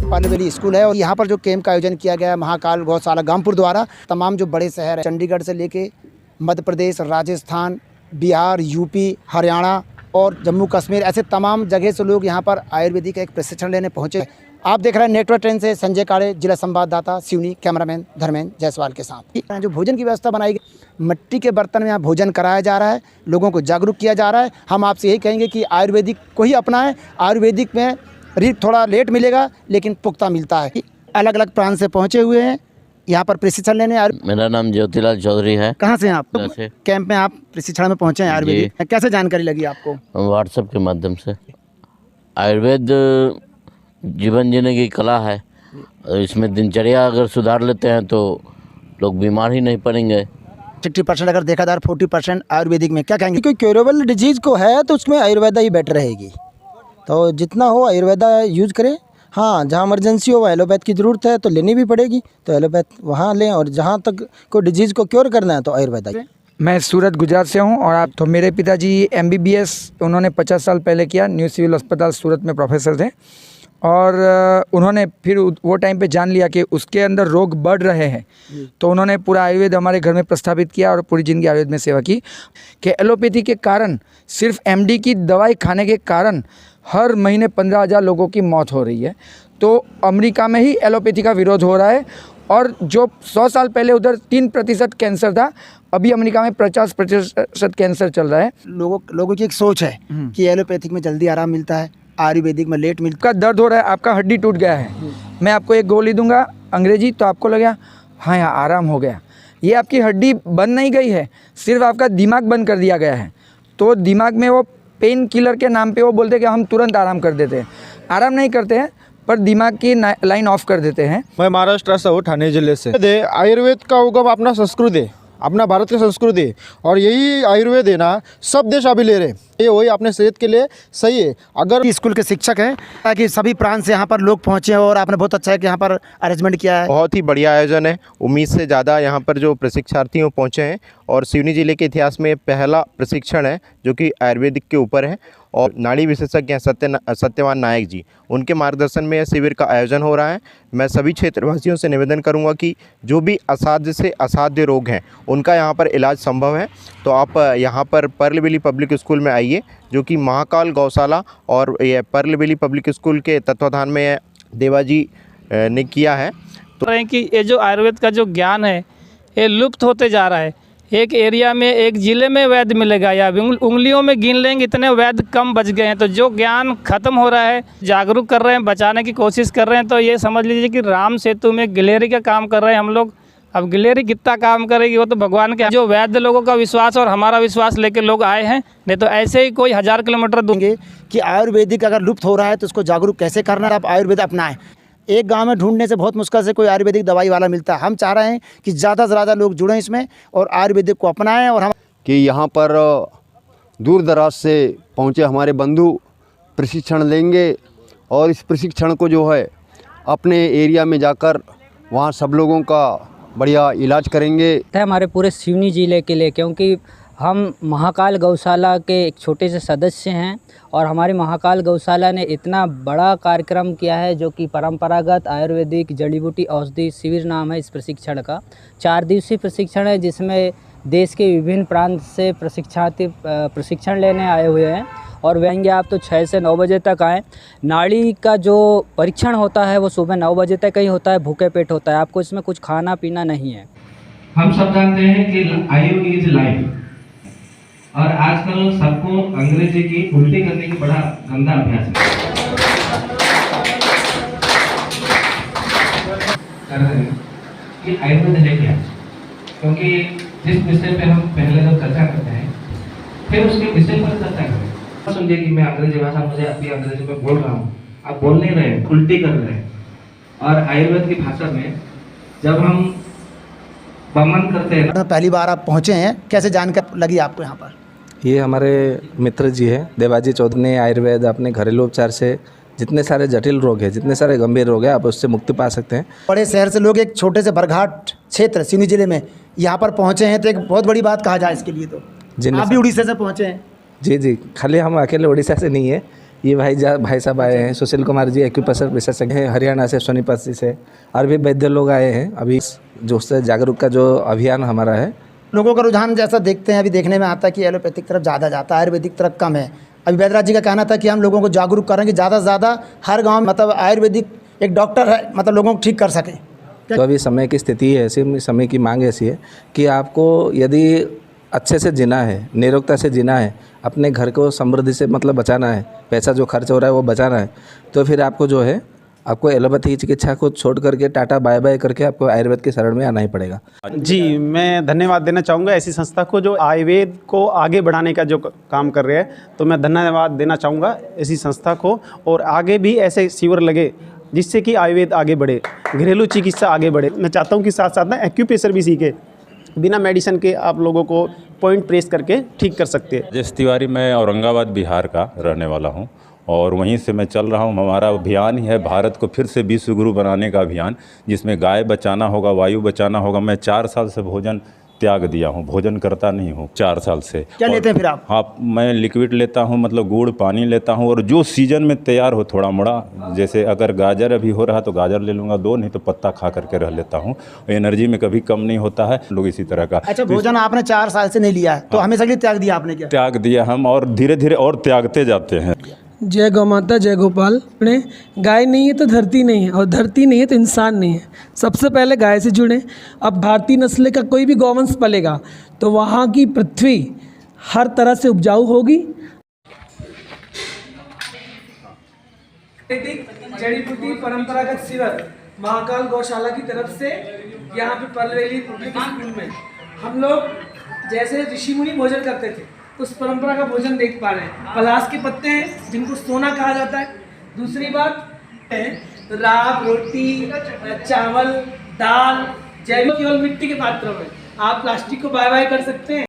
पालवेली school है और यहाँ पर जो कैंप का आयोजन किया गया है महाकाल गौशाला गामपुर द्वारा, तमाम जो बड़े शहर है चंडीगढ़ से लेके मध्य प्रदेश, राजस्थान, बिहार, यूपी, हरियाणा और जम्मू कश्मीर, ऐसे तमाम जगह से लोग यहाँ पर आयुर्वेदिक का एक प्रशिक्षण लेने पहुँचे। आप देख रहे हैं नेटवर्क ट्रेन से संजय काड़े, जिला संवाददाता सिवनी, कैमरामैन धर्मेंद्र जायसवाल के साथ। जो भोजन की व्यवस्था बनाई गई, मिट्टी के बर्तन में यहाँ भोजन कराया जा रहा है, लोगों को जागरूक किया जा रहा है। हम आपसे यही कहेंगे कि आयुर्वेदिक को ही अपनाएं। आयुर्वेदिक में थोड़ा लेट मिलेगा लेकिन पुख्ता मिलता है। अलग अलग प्रांत से पहुँचे हुए हैं यहाँ पर प्रशिक्षण लेने। मेरा नाम ज्योतिलाल चौधरी है। कहाँ से हैं आप? कैंप में आप प्रशिक्षण में पहुँचे हैं आयुर्वेदिक, कैसे जानकारी लगी आपको? व्हाट्सएप के माध्यम से। आयुर्वेद जीवन जीने की कला है, इसमें दिनचर्या अगर सुधार लेते हैं तो लोग बीमार ही नहीं पड़ेंगे। 60% अगर देखा जाए 40% आयुर्वेदिक में, क्या कहेंगे? क्योंकि क्योरेबल डिजीज़ को है तो उसमें आयुर्वेदा ही बेटर रहेगी, तो जितना हो आयुर्वेदा यूज़ करें। हाँ, जहाँ इमरजेंसी हो एलोपैथ की ज़रूरत है तो लेनी भी पड़ेगी, तो एलोपैथ वहाँ लें, और जहाँ तक कोई डिजीज़ को क्योर करना है तो आयुर्वेदा। मैं सूरत गुजरात से हूँ और आप तो मेरे पिताजी MBBS उन्होंने 50 साल पहले किया, न्यू सिविल अस्पताल सूरत में प्रोफेसर थे, और उन्होंने फिर वो टाइम पे जान लिया कि उसके अंदर रोग बढ़ रहे हैं, तो उन्होंने पूरा आयुर्वेद हमारे घर में प्रस्तावित किया और पूरी ज़िंदगी आयुर्वेद में सेवा की। कि एलोपैथी के कारण, सिर्फ MD की दवाई खाने के कारण हर महीने 15,000 लोगों की मौत हो रही है। तो अमेरिका में ही एलोपैथी का विरोध हो रहा है, और जो 100 साल पहले उधर 3% कैंसर था, अभी अमेरिका में 50% कैंसर चल रहा है। लोगों की एक सोच है कि एलोपैथिक में जल्दी आराम मिलता है, आयुर्वेदिक में लेट मिलता है। आपका दर्द हो रहा है, आपका हड्डी टूट गया है, मैं आपको एक गोली दूंगा अंग्रेजी, तो आपको लगेगा हाँ यार आराम हो गया। ये आपकी हड्डी बंद नहीं गई है, सिर्फ आपका दिमाग बंद कर दिया गया है। तो दिमाग में वो पेन किलर के नाम पे वो बोलते हैं कि हम तुरंत आराम कर देते हैं। आराम नहीं करते हैं, पर दिमाग की लाइन ऑफ कर देते हैं। मैं महाराष्ट्र से हूँ, ठाणे जिले से। आयुर्वेद का उगम अपना संस्कृत है, अपना भारत की संस्कृति है, और यही आयुर्वेद है ना, सब देश अभी ले रहे हैं। ये वही अपने सेहत के लिए सही है। अगर स्कूल के शिक्षक हैं ताकि सभी प्रांत से यहाँ पर लोग पहुँचे, और आपने बहुत अच्छा है कि यहाँ पर अरेंजमेंट किया है। बहुत ही बढ़िया आयोजन है। उम्मीद से ज़्यादा यहाँ पर जो प्रशिक्षार्थी पहुँचे हैं, और सिवनी जिले के इतिहास में पहला प्रशिक्षण है जो कि आयुर्वेदिक के ऊपर है, और नाड़ी विशेषज्ञ हैं सत्यवान नायक जी, उनके मार्गदर्शन में यह शिविर का आयोजन हो रहा है। मैं सभी क्षेत्रवासियों से निवेदन करूंगा कि जो भी असाध्य से असाध्य रोग हैं उनका यहाँ पर इलाज संभव है, तो आप यहाँ पर पर्लवेली पब्लिक स्कूल में आइए, जो कि महाकाल गौशाला और ये पर्लवेली पब्लिक स्कूल के तत्वाधान में देवाजी ने किया है। तो कि ये जो आयुर्वेद का जो ज्ञान है ये लुप्त होते जा रहा है। एक एरिया में, एक ज़िले में वैद्य मिलेगा, या उंगलियों में गिन लेंगे, इतने वैद्य कम बच गए हैं। तो जो ज्ञान ख़त्म हो रहा है, जागरूक कर रहे हैं, बचाने की कोशिश कर रहे हैं। तो ये समझ लीजिए कि राम सेतु में गिलेरी का काम कर रहे हैं हम लोग। अब गिलेरी कितना काम करेगी वो तो भगवान के। जो वैद्य लोगों का विश्वास और हमारा विश्वास लेके लोग आए हैं, नहीं तो ऐसे ही कोई 1000 किलोमीटर दूंगे कि आयुर्वेदिक अगर लुप्त हो रहा है तो उसको जागरूक कैसे करना है। आप आयुर्वेद अपनाएं। एक गांव में ढूंढने से बहुत मुश्किल से कोई आयुर्वेदिक दवाई वाला मिलता है। हम चाह रहे हैं कि ज़्यादा से ज़्यादा लोग जुड़ें इसमें और आयुर्वेदिक को अपनाएं। और हम कि यहाँ पर दूर दराज से पहुँचे हमारे बंधु प्रशिक्षण लेंगे, और इस प्रशिक्षण को जो है अपने एरिया में जाकर वहाँ सब लोगों का बढ़िया इलाज करेंगे। हमारे पूरे सिवनी ज़िले के लिए, क्योंकि हम महाकाल गौशाला के एक छोटे से सदस्य हैं, और हमारी महाकाल गौशाला ने इतना बड़ा कार्यक्रम किया है जो कि परंपरागत आयुर्वेदिक जड़ी बूटी औषधि शिविर नाम है इस प्रशिक्षण का। 4 दिवसीय प्रशिक्षण है, जिसमें देश के विभिन्न प्रांत से प्रशिक्षार्थी प्रशिक्षण लेने आए हुए हैं, और वहेंगे आप तो 6 से 9 बजे तक आएँ। नाड़ी का जो परीक्षण होता है वो सुबह 9 बजे तक ही होता है, भूखे पेट होता है, आपको इसमें कुछ खाना पीना नहीं है। हम सब जानते हैं कि आयु इज लाइफ, और आजकल सबको अंग्रेजी की उल्टी करने की बड़ा गंदा अभ्यास है। कर रहे हैं कि आयुर्वेद है क्या, क्योंकि जिस विषय पे हम पहले जब चर्चा करते हैं फिर उसके विषय पर चर्चा करें। समझिए कि मैं अंग्रेजी भाषा मुझे अभी अंग्रेजी में बोल रहा हूँ, आप बोल नहीं रहे, उल्टी कर रहे हैं। और आयुर्वेद की भाषा में जब हम वमन करते हैं। पहली बार आप पहुँचे हैं, कैसे जानकारी लगी आपको यहाँ पर? ये हमारे मित्र जी हैं देवाजी चौधरी ने आयुर्वेद अपने घरेलू उपचार से जितने सारे जटिल रोग हैं, जितने सारे गंभीर रोग हैं, आप उससे मुक्ति पा सकते हैं। बड़े शहर से लोग एक छोटे से बरघाट क्षेत्र सिवनी जिले में यहाँ पर पहुँचे हैं, तो एक बहुत बड़ी बात कहा जाए इसके लिए। तो जिन आप भी उड़ीसा से पहुँचे हैं? जी जी, खाली हम अकेले उड़ीसा से नहीं है, ये भाई साहब आए हैं, सुशील कुमार जी एक्यूप्रेशर विशेषज्ञ हैं, हरियाणा से सोनीपत से, और भी वैद्य लोग आए हैं। अभी जो उससे जागरूक का जो अभियान हमारा है, लोगों का रुझान जैसा देखते हैं अभी देखने में आता है कि एलोपैथिक तरफ ज़्यादा जाता है, आयुर्वेदिक तरफ कम है। अभी वैद्यराज जी का कहना था कि हम लोगों को जागरूक करें कि ज़्यादा से ज़्यादा हर गाँव में मतलब आयुर्वेदिक एक डॉक्टर है, मतलब लोगों को ठीक कर सके। तो अभी समय की स्थिति है ऐसी, समय की मांग ऐसी है कि आपको यदि अच्छे से जीना है, निरोगता से जीना है, अपने घर को समृद्धि से मतलब बचाना है, पैसा जो खर्च हो रहा है वो बचाना है, तो फिर आपको जो है आपको एलोपैथी की चिकित्सा को छोड़ करके टाटा बाय बाय करके आपको आयुर्वेद के शरण में आना ही पड़ेगा। जी, मैं धन्यवाद देना चाहूँगा ऐसी संस्था को जो आयुर्वेद को आगे बढ़ाने का जो काम कर रहे हैं, तो मैं धन्यवाद देना चाहूँगा ऐसी संस्था को, और आगे भी ऐसे शिविर लगे जिससे कि आयुर्वेद आगे बढ़े, घरेलू चिकित्सा आगे बढ़े। मैं चाहता हूँ कि साथ साथ ना एक्यूप्रेशर भी सीखे, बिना मेडिसिन के आप लोगों को पॉइंट प्रेस करके ठीक कर सकते हैं। राजेश तिवारी, मैं औरंगाबाद बिहार का रहने वाला हूं और वहीं से मैं चल रहा हूं। हमारा अभियान ही है भारत को फिर से विश्व गुरु बनाने का अभियान, जिसमें गाय बचाना होगा, वायु बचाना होगा। मैं 4 साल से भोजन त्याग दिया हूं, भोजन करता नहीं हूं 4 साल से। क्या लेते हैं फिर आप? हाँ, मैं लिक्विड लेता हूं, मतलब गुड़ पानी लेता हूं, और जो सीजन में तैयार हो थोड़ा मोड़ा, जैसे अगर गाजर अभी हो रहा तो गाजर ले लूँगा 2, नहीं तो पत्ता खा करके रह लेता हूं। एनर्जी में कभी कम नहीं होता है। लोग इसी तरह का। अच्छा, भोजन आपने 4 साल से नहीं लिया है तो हमेशा के लिए त्याग दिया आपने? क्या त्याग दिया हम, और धीरे धीरे और त्यागते जाते हैं। जय गौ माता, जय गोपाल। ने गाय नहीं है तो धरती नहीं है, और धरती नहीं है तो इंसान नहीं है। सबसे पहले गाय से जुड़े। अब भारतीय नस्ल का कोई भी गौवंश पलेगा तो वहाँ की पृथ्वी हर तरह से उपजाऊ होगी। जड़ी बूटी परंपरागत शिविर महाकाल गौशाला की तरफ से यहाँ पे पलवेली पब्लिक स्कूल में हम लोग जैसे ऋषि मुनि भोजन करते थे उस परंपरा का भोजन देख पा रहे हैं। पलाश के पत्ते हैं जिनको सोना कहा जाता है। दूसरी बात है राब, रोटी, चावल, दाल, जैविक केवल मिट्टी के पात्रों में। आप प्लास्टिक को बाय बाय कर सकते हैं।